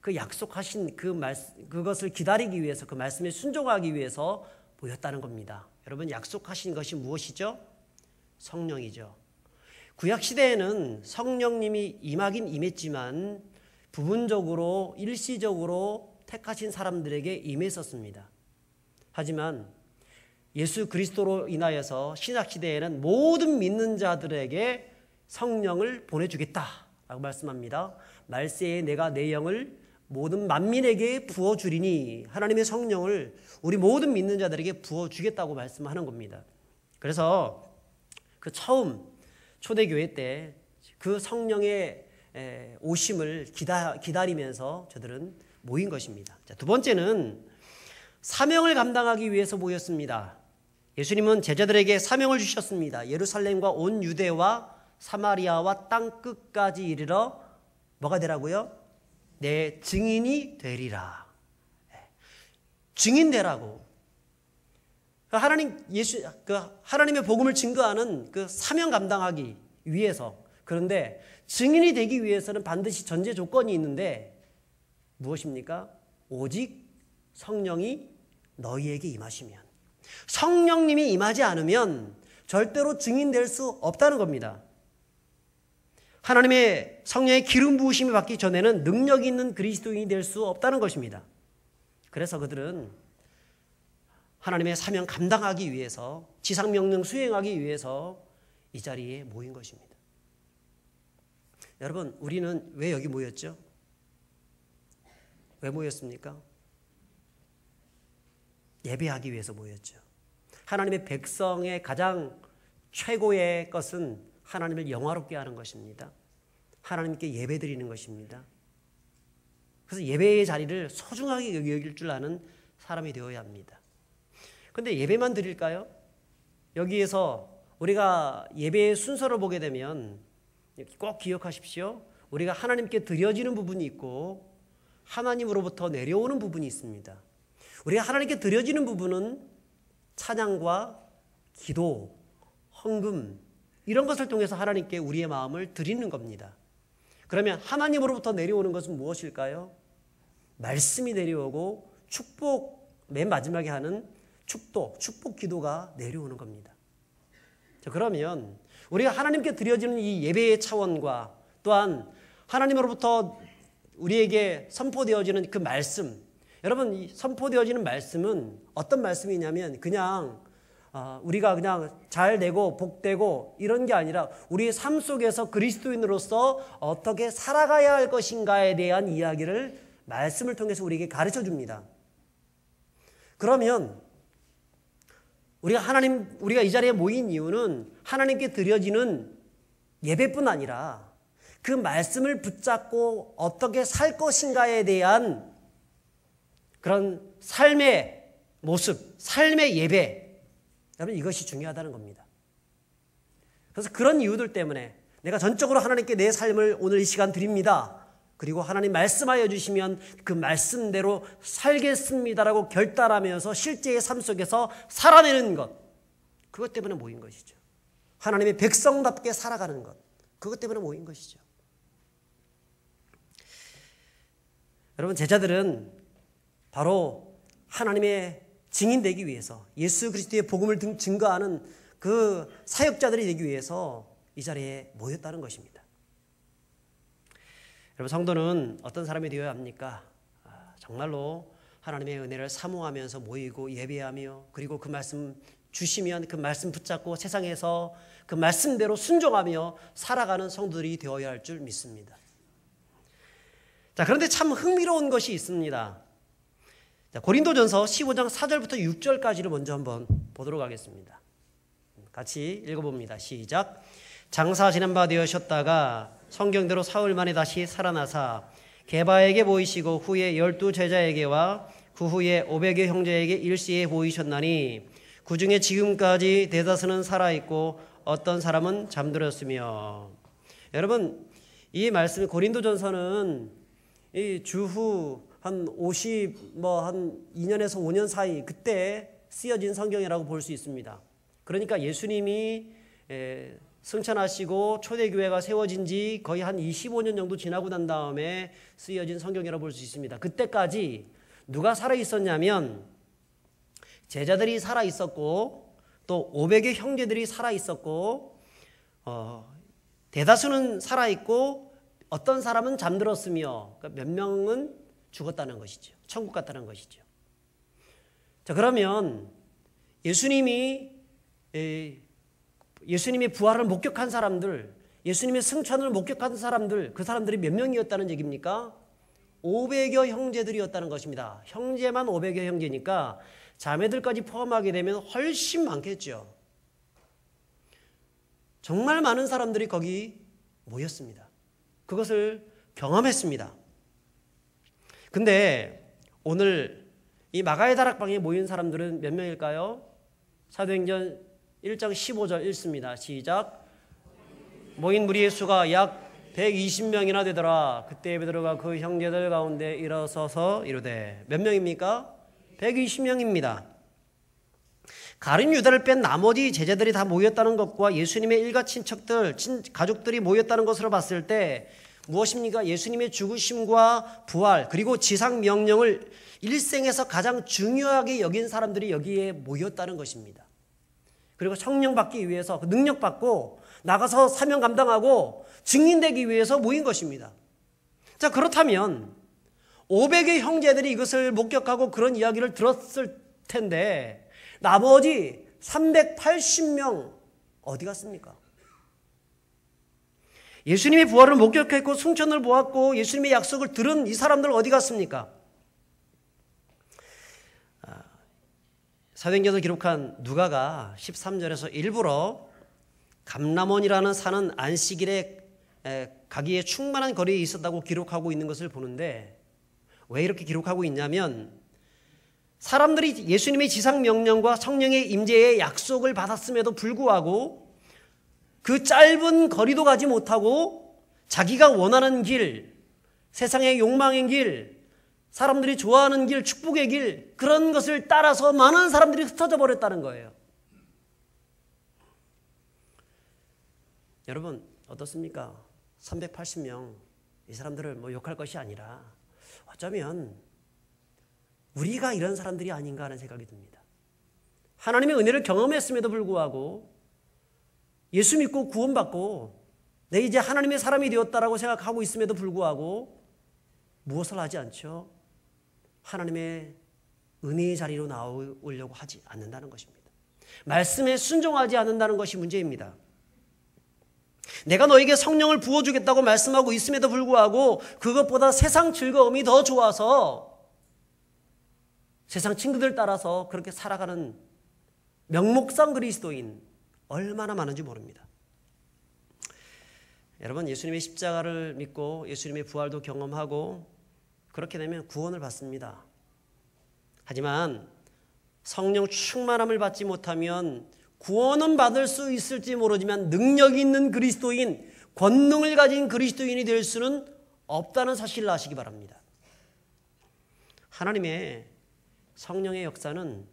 그 약속하신 그것을 기다리기 위해서, 그 말씀에 순종하기 위해서 모였다는 겁니다. 여러분, 약속하신 것이 무엇이죠? 성령이죠. 구약시대에는 성령님이 임하긴 임했지만 부분적으로 일시적으로 택하신 사람들에게 임했었습니다. 하지만 예수 그리스도로 인하여서 신약시대에는 모든 믿는 자들에게 성령을 보내주겠다라고 말씀합니다. 말세에 내가 내 영을 모든 만민에게 부어주리니, 하나님의 성령을 우리 모든 믿는 자들에게 부어주겠다고 말씀하는 겁니다. 그래서 그 처음 초대교회 때 그 성령의 오심을 기다리면서 저들은 모인 것입니다. 자, 두 번째는 사명을 감당하기 위해서 모였습니다. 예수님은 제자들에게 사명을 주셨습니다. 예루살렘과 온 유대와 사마리아와 땅 끝까지 이르러 뭐가 되라고요? 내 증인이 되리라. 증인 되라고. 하나님의 복음을 증거하는 그 사명 감당하기 위해서. 그런데 증인이 되기 위해서는 반드시 전제 조건이 있는데 무엇입니까? 오직 성령이 너희에게 임하시면. 성령님이 임하지 않으면 절대로 증인될 수 없다는 겁니다. 하나님의 성령의 기름 부으심이 받기 전에는 능력 있는 그리스도인이 될 수 없다는 것입니다. 그래서 그들은 하나님의 사명 감당하기 위해서, 지상명령 수행하기 위해서 이 자리에 모인 것입니다. 여러분, 우리는 왜 여기 모였죠? 왜 모였습니까? 예배하기 위해서 모였죠. 하나님의 백성의 가장 최고의 것은 하나님을 영화롭게 하는 것입니다. 하나님께 예배드리는 것입니다. 그래서 예배의 자리를 소중하게 여길 줄 아는 사람이 되어야 합니다. 그런데 예배만 드릴까요? 여기에서 우리가 예배의 순서를 보게 되면 꼭 기억하십시오. 우리가 하나님께 드려지는 부분이 있고 하나님으로부터 내려오는 부분이 있습니다. 우리가 하나님께 드려지는 부분은 찬양과 기도, 헌금 이런 것을 통해서 하나님께 우리의 마음을 드리는 겁니다. 그러면 하나님으로부터 내려오는 것은 무엇일까요? 말씀이 내려오고 축복, 맨 마지막에 하는 축복 기도가 내려오는 겁니다. 자, 그러면 우리가 하나님께 드려지는 이 예배의 차원과 또한 하나님으로부터 우리에게 선포되어지는 그 말씀, 여러분, 이 선포되어지는 말씀은 어떤 말씀이냐면 그냥 우리가 그냥 잘 되고 복되고 이런 게 아니라 우리의 삶 속에서 그리스도인으로서 어떻게 살아가야 할 것인가에 대한 이야기를 말씀을 통해서 우리에게 가르쳐 줍니다. 그러면 우리가 이 자리에 모인 이유는 하나님께 드려지는 예배뿐 아니라 그 말씀을 붙잡고 어떻게 살 것인가에 대한 그런 삶의 모습, 삶의 예배, 여러분, 이것이 중요하다는 겁니다. 그래서 그런 이유들 때문에 내가 전적으로 하나님께 내 삶을 오늘 이 시간 드립니다. 그리고 하나님 말씀하여 주시면 그 말씀대로 살겠습니다라고 결단하면서 실제의 삶 속에서 살아내는 것, 그것 때문에 모인 것이죠. 하나님의 백성답게 살아가는 것, 그것 때문에 모인 것이죠. 여러분, 제자들은 바로 하나님의 증인되기 위해서, 예수 그리스도의 복음을 증거하는 그 사역자들이 되기 위해서 이 자리에 모였다는 것입니다. 여러분, 성도는 어떤 사람이 되어야 합니까? 정말로 하나님의 은혜를 사모하면서 모이고 예배하며, 그리고 그 말씀 주시면 그 말씀 붙잡고 세상에서 그 말씀대로 순종하며 살아가는 성도들이 되어야 할 줄 믿습니다. 자, 그런데 참 흥미로운 것이 있습니다. 자, 고린도전서 15장 4절부터 6절까지를 먼저 한번 보도록 하겠습니다. 같이 읽어봅니다. 시작. 장사하시는 바 되셨다가 성경대로 사흘 만에 다시 살아나사 게바에게 보이시고 후에 12 제자에게와 그 후에 500여 형제에게 일시에 보이셨나니 그 중에 지금까지 대다수는 살아있고 어떤 사람은 잠들었으며. 여러분, 이 말씀 고린도전서는 이 주후 한 2년에서 5년 사이 그때 쓰여진 성경이라고 볼 수 있습니다. 그러니까 예수님이 승천하시고 초대교회가 세워진 지 거의 한 25년 정도 지나고 난 다음에 쓰여진 성경이라고 볼 수 있습니다. 그때까지 누가 살아있었냐면 제자들이 살아있었고 또 500의 형제들이 살아있었고 대다수는 살아있고 어떤 사람은 잠들었으며 몇 명은 죽었다는 것이죠. 천국 갔다는 것이죠. 자, 그러면 예수님의 부활을 목격한 사람들, 예수님의 승천을 목격한 사람들, 그 사람들이 몇 명이었다는 얘기입니까? 500여 형제들이었다는 것입니다. 형제만 500여 형제니까 자매들까지 포함하게 되면 훨씬 많겠죠. 정말 많은 사람들이 거기 모였습니다. 그것을 경험했습니다. 근데 오늘 이 마가의 다락방에 모인 사람들은 몇 명일까요? 사도행전 1장 15절 읽습니다. 시작. 모인 무리의 수가 약 120명이나 되더라. 그때 베드로가 그 형제들 가운데 일어서서 이르되 몇 명입니까? 120명입니다. 가룟 유다를 뺀 나머지 제자들이 다 모였다는 것과 예수님의 일가 친척들, 가족들이 모였다는 것으로 봤을 때 무엇입니까? 예수님의 죽으심과 부활 그리고 지상 명령을 일생에서 가장 중요하게 여긴 사람들이 여기에 모였다는 것입니다. 그리고 성령 받기 위해서 능력 받고 나가서 사명 감당하고 증인되기 위해서 모인 것입니다. 자, 그렇다면 500의 형제들이 이것을 목격하고 그런 이야기를 들었을 텐데 나머지 380명 어디 갔습니까? 예수님의 부활을 목격했고 승천을 보았고 예수님의 약속을 들은 이 사람들 어디 갔습니까? 사도행전에서 기록한 누가가 13절에서 일부러 감람원이라는 산은 안식일에 가기에 충만한 거리에 있었다고 기록하고 있는 것을 보는데 왜 이렇게 기록하고 있냐면 사람들이 예수님의 지상 명령과 성령의 임재의 약속을 받았음에도 불구하고 그 짧은 거리도 가지 못하고 자기가 원하는 길, 세상의 욕망의 길, 사람들이 좋아하는 길, 축복의 길 그런 것을 따라서 많은 사람들이 흩어져 버렸다는 거예요. 여러분 어떻습니까? 380명 이 사람들을 뭐 욕할 것이 아니라 어쩌면 우리가 이런 사람들이 아닌가 하는 생각이 듭니다. 하나님의 은혜를 경험했음에도 불구하고 예수 믿고 구원받고 내 이제 하나님의 사람이 되었다라고 생각하고 있음에도 불구하고 무엇을 하지 않죠? 하나님의 은혜의 자리로 나오려고 하지 않는다는 것입니다. 말씀에 순종하지 않는다는 것이 문제입니다. 내가 너에게 성령을 부어주겠다고 말씀하고 있음에도 불구하고 그것보다 세상 즐거움이 더 좋아서 세상 친구들 따라서 그렇게 살아가는 명목상 그리스도인 얼마나 많은지 모릅니다. 여러분 예수님의 십자가를 믿고 예수님의 부활도 경험하고 그렇게 되면 구원을 받습니다. 하지만 성령 충만함을 받지 못하면 구원은 받을 수 있을지 모르지만 능력 있는 그리스도인, 권능을 가진 그리스도인이 될 수는 없다는 사실을 아시기 바랍니다. 하나님의 성령의 역사는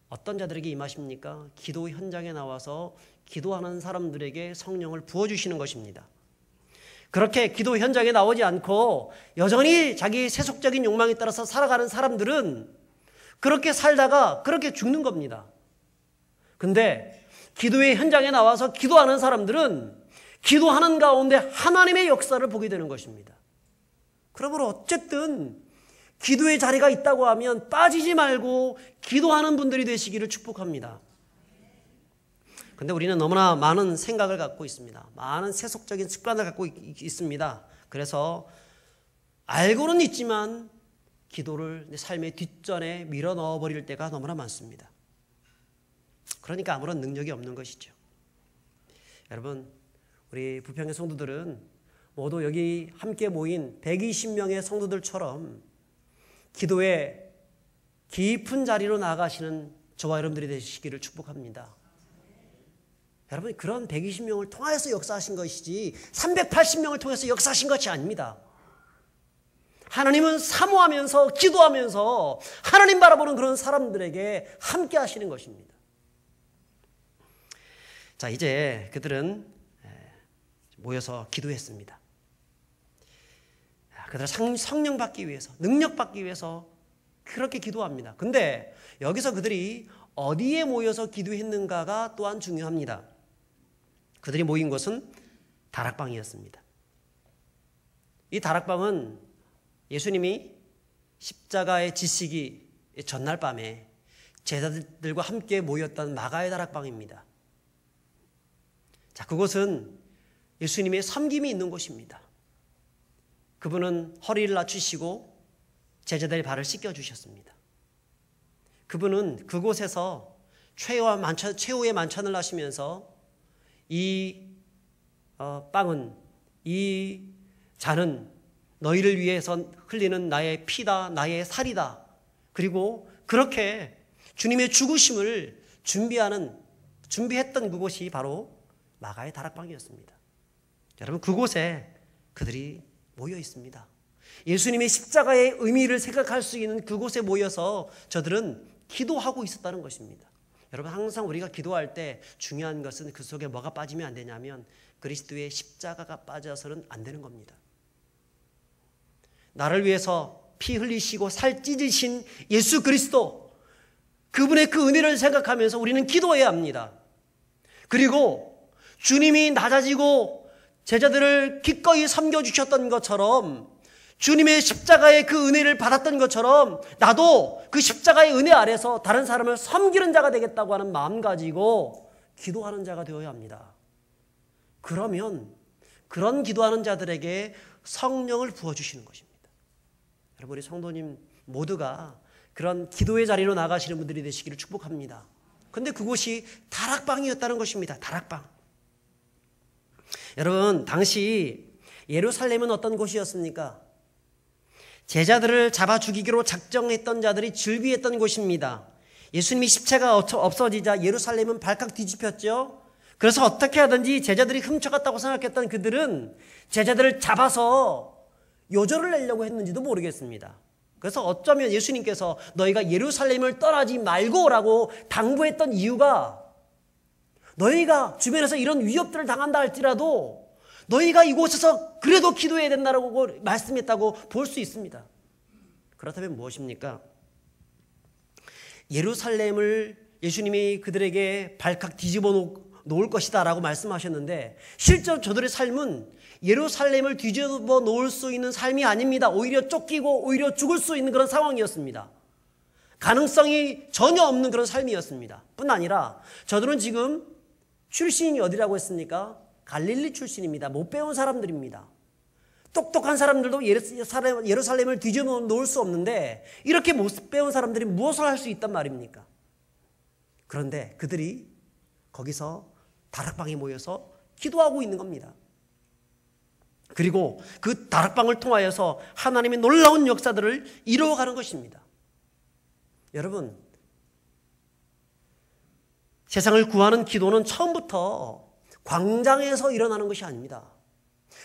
어떤 자들에게 임하십니까? 기도 현장에 나와서 기도하는 사람들에게 성령을 부어주시는 것입니다. 그렇게 기도 현장에 나오지 않고 여전히 자기 세속적인 욕망에 따라서 살아가는 사람들은 그렇게 살다가 그렇게 죽는 겁니다. 근데 기도의 현장에 나와서 기도하는 사람들은 기도하는 가운데 하나님의 역사를 보게 되는 것입니다. 그러므로 어쨌든 기도의 자리가 있다고 하면 빠지지 말고 기도하는 분들이 되시기를 축복합니다. 근데 우리는 너무나 많은 생각을 갖고 있습니다. 많은 세속적인 습관을 갖고 있습니다. 그래서 알고는 있지만 기도를 내 삶의 뒷전에 밀어 넣어버릴 때가 너무나 많습니다. 그러니까 아무런 능력이 없는 것이죠. 여러분 우리 부평의 성도들은 모두 여기 함께 모인 120명의 성도들처럼 기도의 깊은 자리로 나아가시는 저와 여러분들이 되시기를 축복합니다. 여러분 그런 120명을 통해서 역사하신 것이지 380명을 통해서 역사하신 것이 아닙니다. 하나님은 사모하면서 기도하면서 하나님 바라보는 그런 사람들에게 함께 하시는 것입니다. 자, 이제 그들은 모여서 기도했습니다. 그들 성령 받기 위해서, 능력 받기 위해서 그렇게 기도합니다. 근데 여기서 그들이 어디에 모여서 기도했는가가 또한 중요합니다. 그들이 모인 곳은 다락방이었습니다. 이 다락방은 예수님이 십자가에 지시기 전날 밤에 제자들과 함께 모였던 마가의 다락방입니다. 자, 그곳은 예수님의 섬김이 있는 곳입니다. 그분은 허리를 낮추시고 제자들의 발을 씻겨주셨습니다. 그분은 그곳에서 최후의 만찬을 하시면서 이 빵은, 이 잔은 너희를 위해서 흘리는 나의 피다, 나의 살이다. 그리고 그렇게 주님의 죽으심을 준비했던 그곳이 바로 마가의 다락방이었습니다. 여러분, 그곳에 그들이 모여 있습니다. 예수님의 십자가의 의미를 생각할 수 있는 그곳에 모여서 저들은 기도하고 있었다는 것입니다. 여러분, 항상 우리가 기도할 때 중요한 것은 그 속에 뭐가 빠지면 안 되냐면 그리스도의 십자가가 빠져서는 안 되는 겁니다. 나를 위해서 피 흘리시고 살 찢으신 예수 그리스도, 그분의 그 은혜를 생각하면서 우리는 기도해야 합니다. 그리고 주님이 낮아지고 제자들을 기꺼이 섬겨주셨던 것처럼, 주님의 십자가의 그 은혜를 받았던 것처럼 나도 그 십자가의 은혜 아래서 다른 사람을 섬기는 자가 되겠다고 하는 마음 가지고 기도하는 자가 되어야 합니다. 그러면 그런 기도하는 자들에게 성령을 부어주시는 것입니다. 여러분, 우리 성도님 모두가 그런 기도의 자리로 나가시는 분들이 되시기를 축복합니다. 그런데 그곳이 다락방이었다는 것입니다. 다락방. 여러분, 당시 예루살렘은 어떤 곳이었습니까? 제자들을 잡아 죽이기로 작정했던 자들이 즐비했던 곳입니다. 예수님이 십자가 없어지자 예루살렘은 발칵 뒤집혔죠. 그래서 어떻게 하든지 제자들이 훔쳐갔다고 생각했던 그들은 제자들을 잡아서 요절을 내려고 했는지도 모르겠습니다. 그래서 어쩌면 예수님께서 너희가 예루살렘을 떠나지 말고라고 당부했던 이유가, 너희가 주변에서 이런 위협들을 당한다 할지라도 너희가 이곳에서 그래도 기도해야 된다고 말씀했다고 볼 수 있습니다. 그렇다면 무엇입니까? 예루살렘을 예수님이 그들에게 발칵 뒤집어 놓을 것이다 라고 말씀하셨는데, 실제로 저들의 삶은 예루살렘을 뒤집어 놓을 수 있는 삶이 아닙니다. 오히려 쫓기고 오히려 죽을 수 있는 그런 상황이었습니다. 가능성이 전혀 없는 그런 삶이었습니다. 뿐 아니라 저들은 지금 출신이 어디라고 했습니까? 갈릴리 출신입니다. 못 배운 사람들입니다. 똑똑한 사람들도 예루살렘을 뒤집어 놓을 수 없는데 이렇게 못 배운 사람들이 무엇을 할 수 있단 말입니까? 그런데 그들이 거기서 다락방에 모여서 기도하고 있는 겁니다. 그리고 그 다락방을 통하여서 하나님의 놀라운 역사들을 이루어가는 것입니다. 여러분, 세상을 구하는 기도는 처음부터 광장에서 일어나는 것이 아닙니다.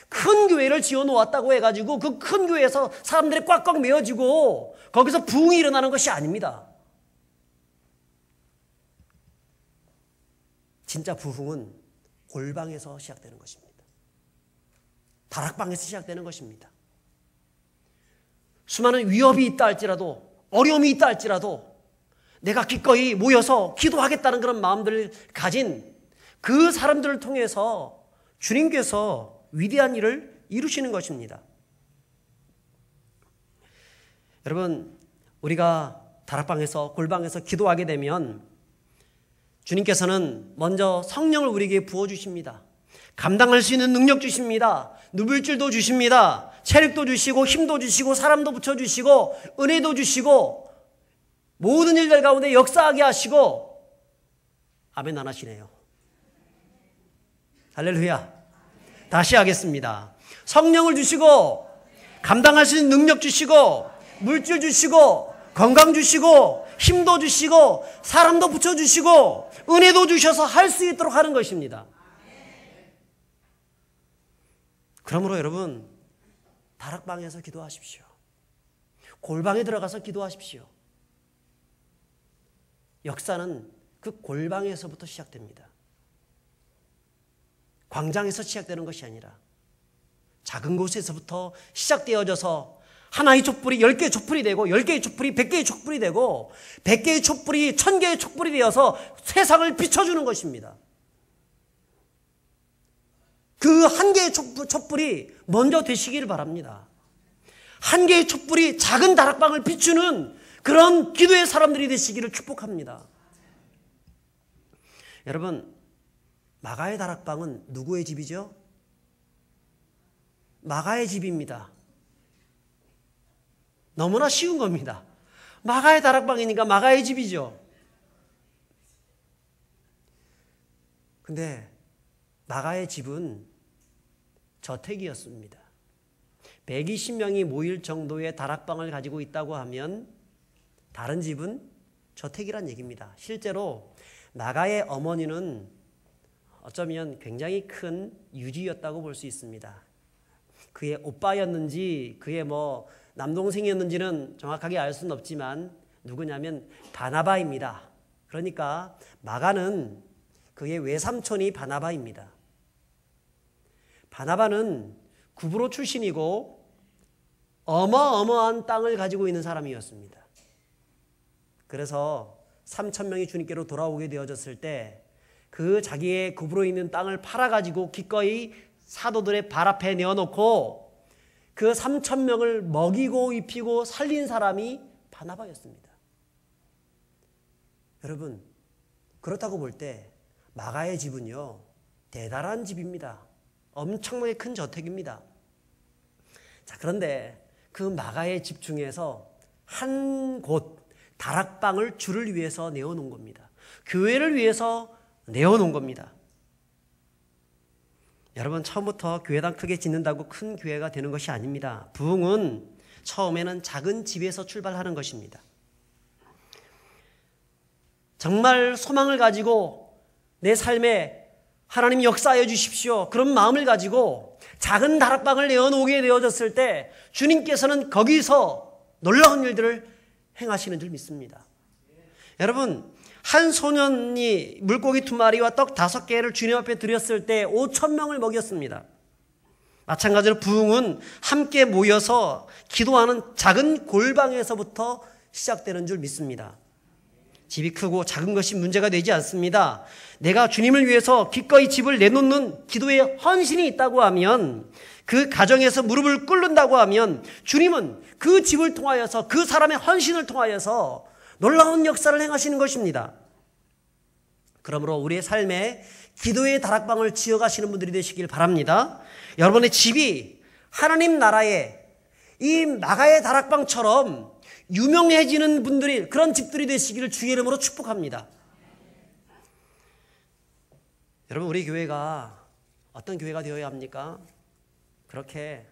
큰 교회를 지어놓았다고 해가지고 그 큰 교회에서 사람들이 꽉꽉 메어지고 거기서 부흥이 일어나는 것이 아닙니다. 진짜 부흥은 골방에서 시작되는 것입니다. 다락방에서 시작되는 것입니다. 수많은 위협이 있다 할지라도, 어려움이 있다 할지라도 내가 기꺼이 모여서 기도하겠다는 그런 마음들을 가진 그 사람들을 통해서 주님께서 위대한 일을 이루시는 것입니다. 여러분, 우리가 다락방에서, 골방에서 기도하게 되면 주님께서는 먼저 성령을 우리에게 부어주십니다. 감당할 수 있는 능력 주십니다. 누빌줄도 주십니다. 체력도 주시고 힘도 주시고 사람도 붙여주시고 은혜도 주시고 모든 일들 가운데 역사하게 하시고, 아멘 안 하시네요. 할렐루야. 다시 하겠습니다. 성령을 주시고 감당할 수 있는 능력 주시고 물질 주시고 건강 주시고 힘도 주시고 사람도 붙여주시고 은혜도 주셔서 할 수 있도록 하는 것입니다. 그러므로 여러분, 다락방에서 기도하십시오. 골방에 들어가서 기도하십시오. 역사는 그 골방에서부터 시작됩니다. 광장에서 시작되는 것이 아니라 작은 곳에서부터 시작되어져서 하나의 촛불이 10개의 촛불이 되고 10개의 촛불이 100개의 촛불이 되고 100개의 촛불이 1000개의 촛불이 되어서 세상을 비춰주는 것입니다. 그 한 개의 촛불이 먼저 되시기를 바랍니다. 한 개의 촛불이 작은 다락방을 비추는 그런 기도의 사람들이 되시기를 축복합니다. 여러분, 마가의 다락방은 누구의 집이죠? 마가의 집입니다. 너무나 쉬운 겁니다. 마가의 다락방이니까 마가의 집이죠. 근데 마가의 집은 저택이었습니다. 120명이 모일 정도의 다락방을 가지고 있다고 하면 다른 집은 저택이란 얘기입니다. 실제로 마가의 어머니는 어쩌면 굉장히 큰 유지였다고 볼 수 있습니다. 그의 오빠였는지 그의 남동생이었는지는 정확하게 알 수는 없지만 누구냐면 바나바입니다. 그러니까 마가는 그의 외삼촌이 바나바입니다. 바나바는 구브로 출신이고 어마어마한 땅을 가지고 있는 사람이었습니다. 그래서 3,000명이 주님께로 돌아오게 되어졌을 때 그 자기의 구브로에 있는 땅을 팔아가지고 기꺼이 사도들의 발 앞에 내어놓고 그 3,000명을 먹이고 입히고 살린 사람이 바나바였습니다. 여러분, 그렇다고 볼 때 마가의 집은요, 대단한 집입니다. 엄청나게 큰 저택입니다. 자, 그런데 그 마가의 집 중에서 한 곳 다락방을 주를 위해서 내어놓은 겁니다. 교회를 위해서 내어놓은 겁니다. 여러분, 처음부터 교회당 크게 짓는다고 큰 교회가 되는 것이 아닙니다. 부흥은 처음에는 작은 집에서 출발하는 것입니다. 정말 소망을 가지고 내 삶에 하나님 역사하여 주십시오, 그런 마음을 가지고 작은 다락방을 내어놓게 되어졌을 때 주님께서는 거기서 놀라운 일들을 행하시는 줄 믿습니다. 여러분, 한 소년이 물고기 2마리와 떡 5개를 주님 앞에 드렸을 때 5,000명을 먹였습니다. 마찬가지로 부흥은 함께 모여서 기도하는 작은 골방에서부터 시작되는 줄 믿습니다. 집이 크고 작은 것이 문제가 되지 않습니다. 내가 주님을 위해서 기꺼이 집을 내놓는 기도의 헌신이 있다고 하면, 그 가정에서 무릎을 꿇는다고 하면 주님은 그 집을 통하여서, 그 사람의 헌신을 통하여서 놀라운 역사를 행하시는 것입니다. 그러므로 우리의 삶에 기도의 다락방을 지어가시는 분들이 되시길 바랍니다. 여러분의 집이 하나님 나라의 이 마가의 다락방처럼 유명해지는 분들이, 그런 집들이 되시기를 주의 이름으로 축복합니다. 여러분, 우리 교회가 어떤 교회가 되어야 합니까? 그렇게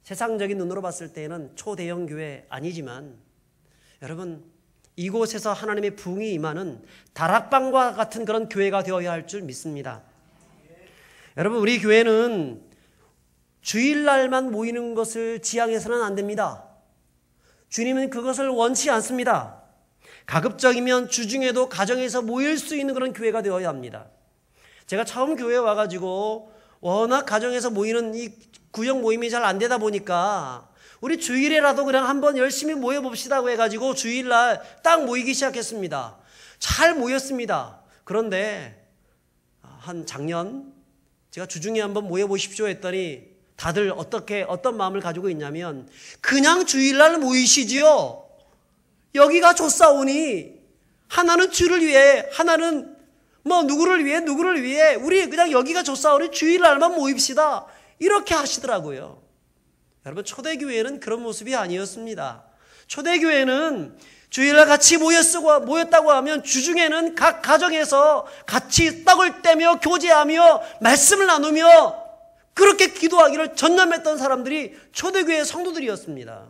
세상적인 눈으로 봤을 때는 초대형 교회 아니지만, 여러분, 이곳에서 하나님의 부흥이 임하는 다락방과 같은 그런 교회가 되어야 할 줄 믿습니다. 여러분, 우리 교회는 주일날만 모이는 것을 지향해서는 안 됩니다. 주님은 그것을 원치 않습니다. 가급적이면 주중에도 가정에서 모일 수 있는 그런 교회가 되어야 합니다. 제가 처음 교회에 와가지고 워낙 가정에서 모이는 이 구역 모임이 잘 안 되다 보니까 우리 주일에라도 그냥 한번 열심히 모여봅시다고 해가지고 주일날 딱 모이기 시작했습니다. 잘 모였습니다. 그런데 한 작년 제가 주중에 한번 모여보십시오 했더니 다들 어떤 마음을 가지고 있냐면, 그냥 주일날 모이시지요. 여기가 좋사오니 하나는 주를 위해, 하나는 누구를 위해 우리 그냥 여기가 좋사오니 주일날만 모입시다, 이렇게 하시더라고요. 여러분, 초대교회는 그런 모습이 아니었습니다. 초대교회는 주일날 같이 모였다고 하면 주중에는 각 가정에서 같이 떡을 떼며 교제하며 말씀을 나누며 그렇게 기도하기를 전념했던 사람들이 초대교회 성도들이었습니다.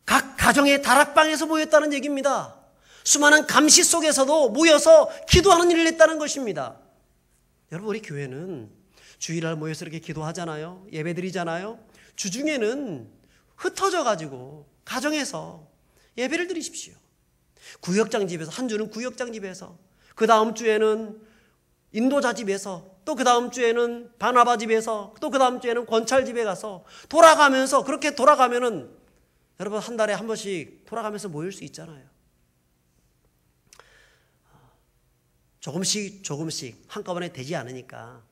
각 가정의 다락방에서 모였다는 얘기입니다. 수많은 감시 속에서도 모여서 기도하는 일을 했다는 것입니다. 여러분, 우리 교회는 주일날 모여서 이렇게 기도하잖아요. 예배드리잖아요. 주중에는 흩어져 가지고 가정에서 예배를 드리십시오. 구역장 집에서, 한 주는 구역장 집에서, 그 다음 주에는 인도자 집에서, 또 그 다음 주에는 바나바 집에서, 또 그 다음 주에는 권찰 집에 가서 돌아가면서, 그렇게 돌아가면은 여러분 한 달에 한 번씩 돌아가면서 모일 수 있잖아요. 조금씩 한꺼번에 되지 않으니까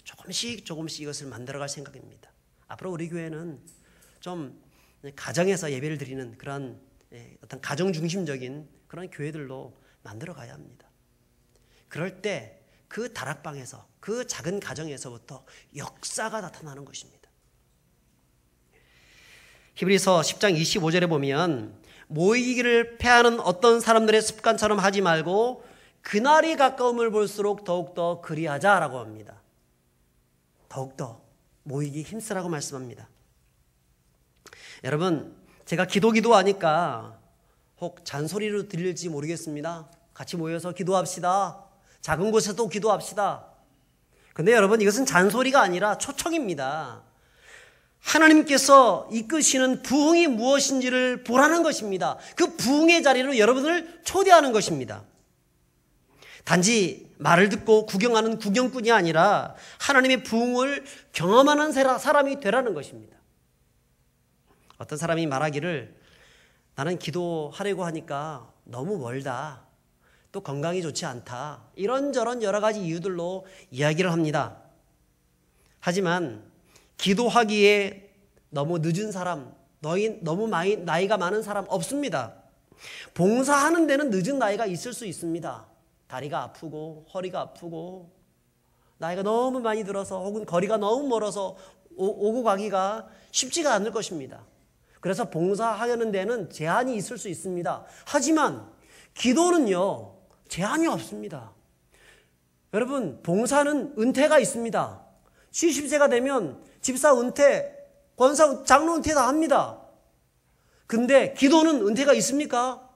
조금씩 이것을 만들어갈 생각입니다. 앞으로 우리 교회는 좀 가정에서 예배를 드리는 그런 어떤 가정 중심적인 그런 교회들로 만들어 가야 합니다. 그럴 때 그 다락방에서, 그 작은 가정에서부터 역사가 나타나는 것입니다. 히브리서 10장 25절에 보면 모이기를 패하는 어떤 사람들의 습관처럼 하지 말고 그날이 가까움을 볼수록 더욱더 그리하자라고 합니다. 더욱더 모이기 힘쓰라고 말씀합니다. 여러분, 제가 기도하니까 혹 잔소리로 들릴지 모르겠습니다. 같이 모여서 기도합시다. 작은 곳에서도 기도합시다. 근데 여러분, 이것은 잔소리가 아니라 초청입니다. 하나님께서 이끄시는 부흥이 무엇인지를 보라는 것입니다. 그 부흥의 자리로 여러분을 초대하는 것입니다. 단지 말을 듣고 구경하는 구경꾼이 아니라 하나님의 부흥을 경험하는 사람이 되라는 것입니다. 어떤 사람이 말하기를 나는 기도하려고 하니까 너무 멀다, 또 건강이 좋지 않다, 이런저런 여러 가지 이유들로 이야기를 합니다. 하지만 기도하기에 너무 늦은 사람, 너무 나이가 많은 사람 없습니다. 봉사하는 데는 늦은 나이가 있을 수 있습니다. 다리가 아프고 허리가 아프고 나이가 너무 많이 들어서 혹은 거리가 너무 멀어서 오고 가기가 쉽지가 않을 것입니다. 그래서 봉사하려는 데는 제한이 있을 수 있습니다. 하지만 기도는요, 제한이 없습니다. 여러분, 봉사는 은퇴가 있습니다. 70세가 되면 집사 은퇴, 권사, 장로 은퇴 다 합니다. 근데 기도는 은퇴가 있습니까?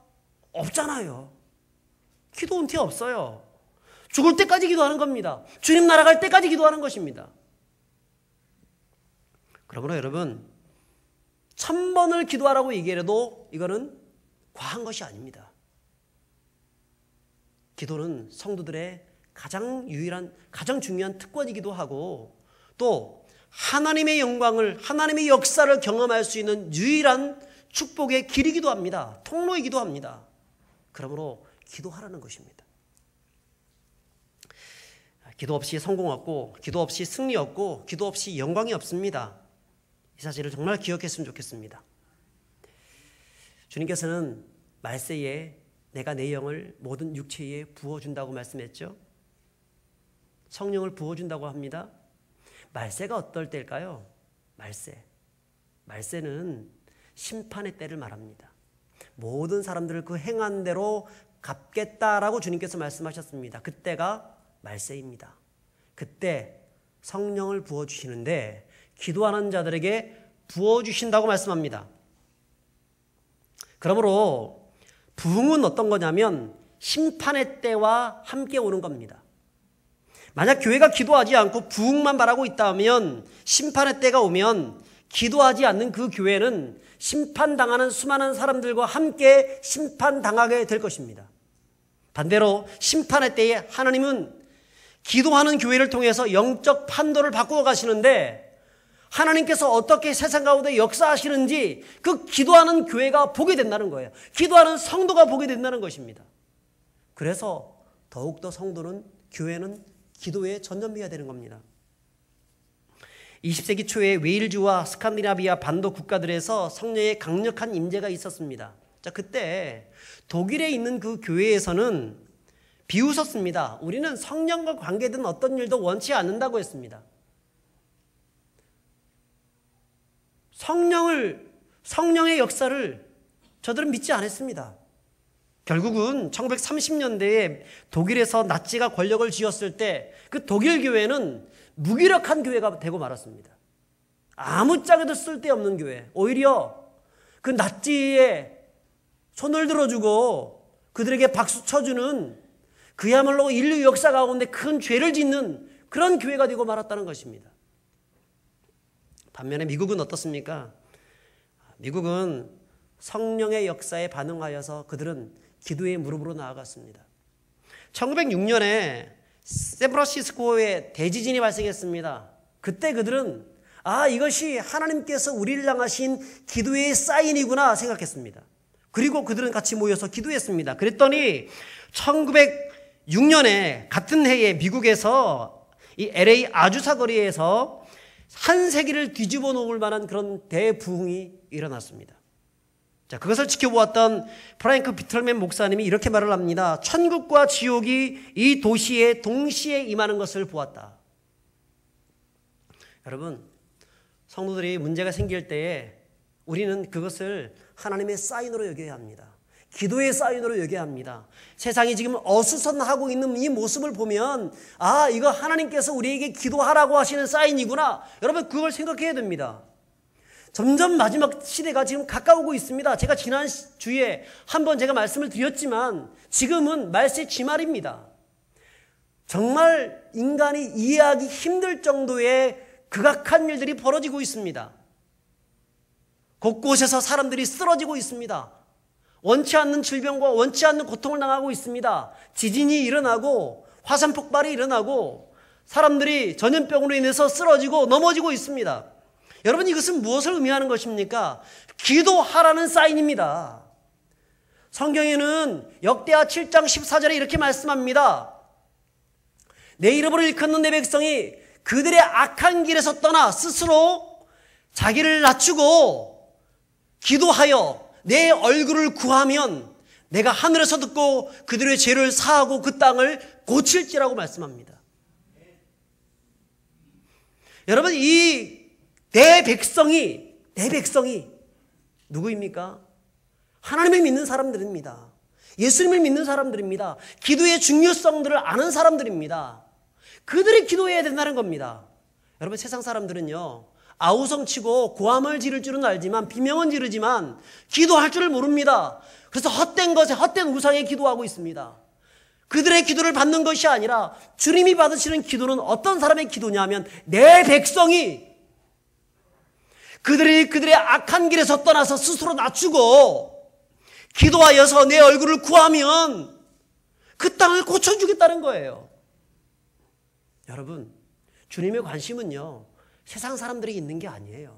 없잖아요. 기도 은퇴 없어요. 죽을 때까지 기도하는 겁니다. 주님 나라 갈 때까지 기도하는 것입니다. 그러므로 여러분, 1000번을 기도하라고 얘기해도 이거는 과한 것이 아닙니다. 기도는 성도들의 가장 중요한 특권이기도 하고, 또 하나님의 영광을, 하나님의 역사를 경험할 수 있는 유일한 축복의 길이기도 합니다. 통로이기도 합니다. 그러므로 기도하라는 것입니다. 기도 없이 성공 없고, 기도 없이 승리 없고, 기도 없이 영광이 없습니다. 이 사실을 정말 기억했으면 좋겠습니다. 주님께서는 말세에 내가 내 영을 모든 육체에 부어준다고 말씀했죠. 성령을 부어준다고 합니다. 말세가 어떨 때일까요? 말세는 심판의 때를 말합니다. 모든 사람들을 그 행한 대로 갚겠다라고 주님께서 말씀하셨습니다. 그때가 말세입니다. 그때 성령을 부어주시는데 기도하는 자들에게 부어주신다고 말씀합니다. 그러므로 부흥은 어떤 거냐면 심판의 때와 함께 오는 겁니다. 만약 교회가 기도하지 않고 부흥만 바라고 있다면 심판의 때가 오면 기도하지 않는 그 교회는 심판당하는 수많은 사람들과 함께 심판당하게 될 것입니다. 반대로 심판의 때에 하나님은 기도하는 교회를 통해서 영적 판도를 바꾸어 가시는데, 하나님께서 어떻게 세상 가운데 역사하시는지 그 기도하는 교회가 보게 된다는 거예요. 기도하는 성도가 보게 된다는 것입니다. 그래서 더욱더 교회는 기도에 전념해야 되는 겁니다. 20세기 초에 웨일즈와 스칸디나비아 반도 국가들에서 성령의 강력한 임재가 있었습니다. 자, 그때 독일에 있는 그 교회에서는 비웃었습니다. 우리는 성령과 관계된 어떤 일도 원치 않는다고 했습니다. 성령의 역사를 저들은 믿지 않았습니다. 결국은 1930년대에 독일에서 나치가 권력을 쥐었을 때 그 독일 교회는 무기력한 교회가 되고 말았습니다. 아무짝에도 쓸데없는 교회. 오히려 그 나치에 손을 들어주고 그들에게 박수 쳐주는, 그야말로 인류 역사 가운데 큰 죄를 짓는 그런 교회가 되고 말았다는 것입니다. 반면에 미국은 어떻습니까? 미국은 성령의 역사에 반응하여서 그들은 기도의 무릎으로 나아갔습니다. 1906년에 샌프란시스코에 대지진이 발생했습니다. 그때 그들은 이것이 하나님께서 우리를 향하신 기도의 사인이구나 생각했습니다. 그리고 그들은 같이 모여서 기도했습니다. 그랬더니 1906년에 같은 해에 미국에서 이 LA 아주사 거리에서 한 세기를 뒤집어 놓을 만한 그런 대부흥이 일어났습니다. 자, 그것을 지켜보았던 프랭크 비틀맨 목사님이 이렇게 말을 합니다. 천국과 지옥이 이 도시에 동시에 임하는 것을 보았다. 여러분, 성도들이 문제가 생길 때에 우리는 그것을 하나님의 사인으로 여겨야 합니다. 기도의 사인으로 여겨야 합니다. 세상이 지금 어수선하고 있는 이 모습을 보면 이거 하나님께서 우리에게 기도하라고 하시는 사인이구나. 여러분, 그걸 생각해야 됩니다. 점점 마지막 시대가 지금 가까우고 있습니다. 제가 지난 주에 한번 제가 말씀을 드렸지만 지금은 말세 지말입니다. 정말 인간이 이해하기 힘들 정도의 극악한 일들이 벌어지고 있습니다. 곳곳에서 사람들이 쓰러지고 있습니다. 원치 않는 질병과 원치 않는 고통을 당하고 있습니다. 지진이 일어나고 화산 폭발이 일어나고 사람들이 전염병으로 인해서 쓰러지고 넘어지고 있습니다. 여러분, 이것은 무엇을 의미하는 것입니까? 기도하라는 사인입니다. 성경에는 역대하 7장 14절에 이렇게 말씀합니다. 내 이름을 일컫는 내 백성이 그들의 악한 길에서 떠나 스스로 자기를 낮추고 기도하여 내 얼굴을 구하면 내가 하늘에서 듣고 그들의 죄를 사하고 그 땅을 고칠지라고 말씀합니다. 여러분, 이 내 백성이 누구입니까? 하나님을 믿는 사람들입니다. 예수님을 믿는 사람들입니다. 기도의 중요성들을 아는 사람들입니다. 그들이 기도해야 된다는 겁니다. 여러분, 세상 사람들은요, 아우성치고 고함을 지를 줄은 알지만 비명은 지르지만 기도할 줄을 모릅니다. 그래서 헛된 것에 헛된 우상에 기도하고 있습니다. 그들의 기도를 받는 것이 아니라 주님이 받으시는 기도는 어떤 사람의 기도냐면 내 백성이 그들의 악한 길에서 떠나서 스스로 낮추고 기도하여서 내 얼굴을 구하면 그 땅을 고쳐주겠다는 거예요. 여러분, 주님의 관심은요, 세상 사람들에게 있는 게 아니에요.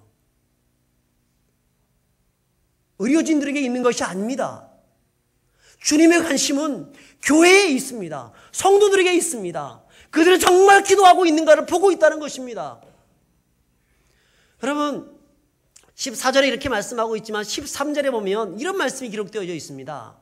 의료진들에게 있는 것이 아닙니다. 주님의 관심은 교회에 있습니다. 성도들에게 있습니다. 그들이 정말 기도하고 있는가를 보고 있다는 것입니다. 여러분, 14절에 이렇게 말씀하고 있지만 13절에 보면 이런 말씀이 기록되어 있습니다.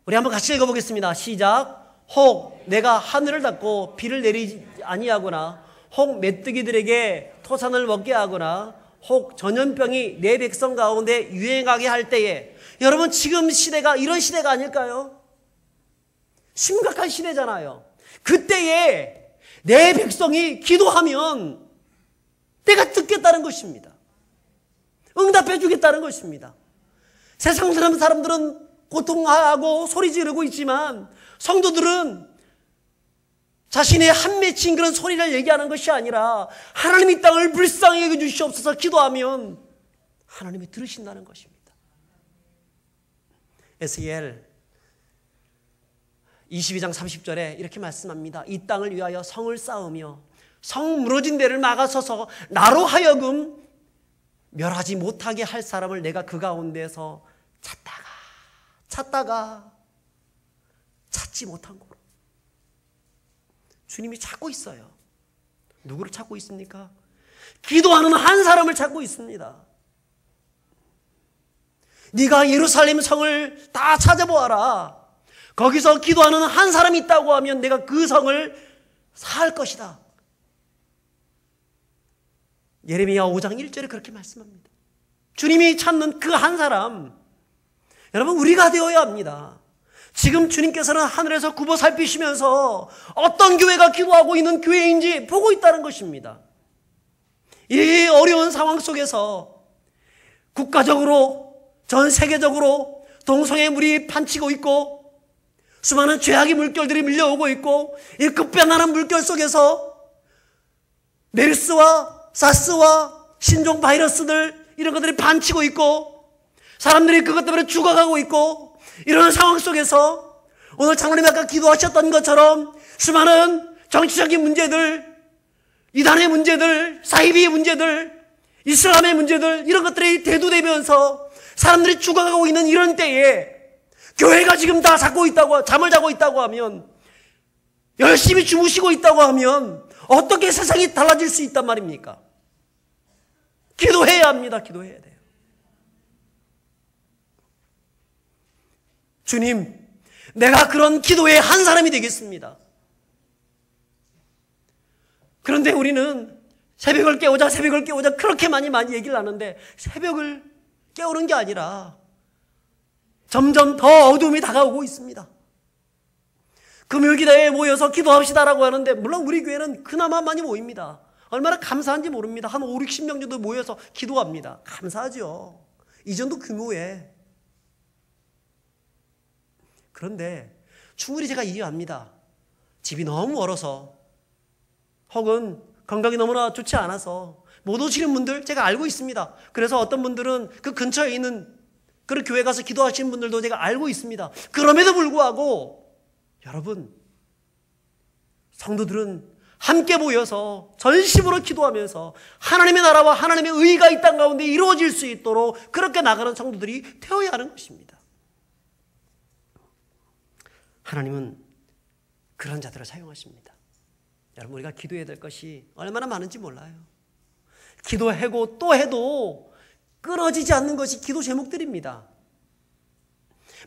우리 한번 같이 읽어보겠습니다. 시작. 혹 내가 하늘을 닫고 비를 내리지 아니하거나 혹 메뚜기들에게 토산을 먹게 하거나 혹 전염병이 내 백성 가운데 유행하게 할 때에, 여러분, 지금 시대가 이런 시대가 아닐까요? 심각한 시대잖아요. 그때에 내 백성이 기도하면 내가 듣겠다는 것입니다. 응답해 주겠다는 것입니다. 세상 사람들은 고통하고 소리 지르고 있지만 성도들은 자신의 한 맺힌 그런 소리를 얘기하는 것이 아니라 하나님 이 땅을 불쌍히 여겨 주시옵소서 기도하면 하나님이 들으신다는 것입니다. 에스겔 22장 30절에 이렇게 말씀합니다. 이 땅을 위하여 성을 쌓으며 성 무너진 데를 막아서서 나로 하여금 멸하지 못하게 할 사람을 내가 그 가운데서 찾다가 찾지 못한 거로. 주님이 찾고 있어요. 누구를 찾고 있습니까? 기도하는 한 사람을 찾고 있습니다. 네가 예루살렘 성을 다 찾아보아라. 거기서 기도하는 한 사람이 있다고 하면 내가 그 성을 살 것이다. 예레미야 5장 1절에 그렇게 말씀합니다. 주님이 찾는 그 한 사람, 여러분, 우리가 되어야 합니다. 지금 주님께서는 하늘에서 굽어 살피시면서 어떤 교회가 기도하고 있는 교회인지 보고 있다는 것입니다. 이 어려운 상황 속에서 국가적으로 전 세계적으로 동성애 물이 판치고 있고 수많은 죄악의 물결들이 밀려오고 있고 이 급변하는 물결 속에서 메르스와 사스와 신종 바이러스들 이런 것들이 판치고 있고 사람들이 그것 때문에 죽어가고 있고 이런 상황 속에서 오늘 장로님이 아까 기도하셨던 것처럼 수많은 정치적인 문제들, 이단의 문제들, 사이비의 문제들, 이슬람의 문제들, 이런 것들이 대두되면서 사람들이 죽어가고 있는 이런 때에 교회가 지금 다 잠을 자고 있다고 하면, 열심히 주무시고 있다고 하면 어떻게 세상이 달라질 수 있단 말입니까? 기도해야 합니다. 기도해야 돼요. 주님, 내가 그런 기도의 한 사람이 되겠습니다. 그런데 우리는 새벽을 깨우자 그렇게 많이 얘기를 하는데, 새벽을 깨우는 게 아니라 점점 더 어둠이 다가오고 있습니다. 금요일기도에 모여서 기도합시다라고 하는데, 물론 우리 교회는 그나마 많이 모입니다. 얼마나 감사한지 모릅니다. 한 5, 60명 정도 모여서 기도합니다. 감사하죠. 이 정도 규모에. 그런데 충분히 제가 이해합니다. 집이 너무 멀어서 혹은 건강이 너무나 좋지 않아서 못 오시는 분들 제가 알고 있습니다. 그래서 어떤 분들은 그 근처에 있는 그런 교회 가서 기도하시는 분들도 제가 알고 있습니다. 그럼에도 불구하고 여러분, 성도들은 함께 모여서 전심으로 기도하면서 하나님의 나라와 하나님의 의가 이 땅 가운데 이루어질 수 있도록 그렇게 나가는 성도들이 되어야 하는 것입니다. 하나님은 그런 자들을 사용하십니다. 여러분, 우리가 기도해야 될 것이 얼마나 많은지 몰라요. 기도하고 또 해도 끊어지지 않는 것이 기도 제목들입니다.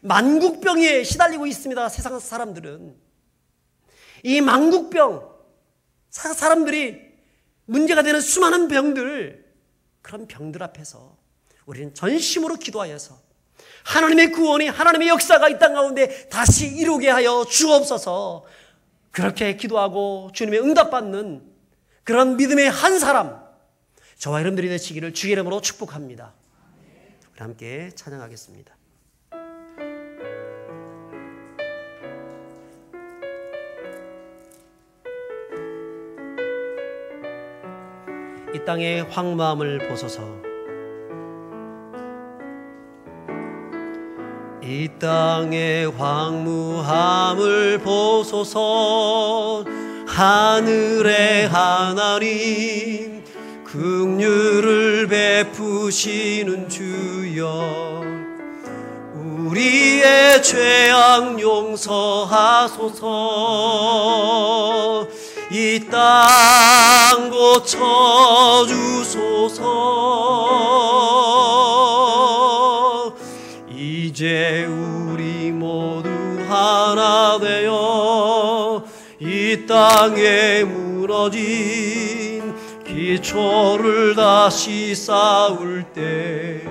만국병에 시달리고 있습니다. 세상 사람들은. 이 만국병, 사람들이 문제가 되는 수많은 병들, 그런 병들 앞에서 우리는 전심으로 기도하여서 하나님의 구원이, 하나님의 역사가 이 땅 가운데 다시 이루게 하여 주옵소서, 그렇게 기도하고 주님의 응답받는 그런 믿음의 한 사람, 저와 여러분들이 되시기를 주의 이름으로 축복합니다. 우리 함께 찬양하겠습니다. 이 땅의 황무함을 보소서. 이 땅의 황무함을 보소서. 하늘의 하나님, 긍휼을 베푸시는 주여, 우리의 죄악 용서하소서. 이 땅 고쳐주소서. 이제 우리 모두 하나 되어 이 땅에 무너진 기초를 다시 쌓을 때,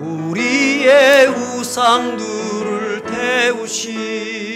우리의 우상들을 태우시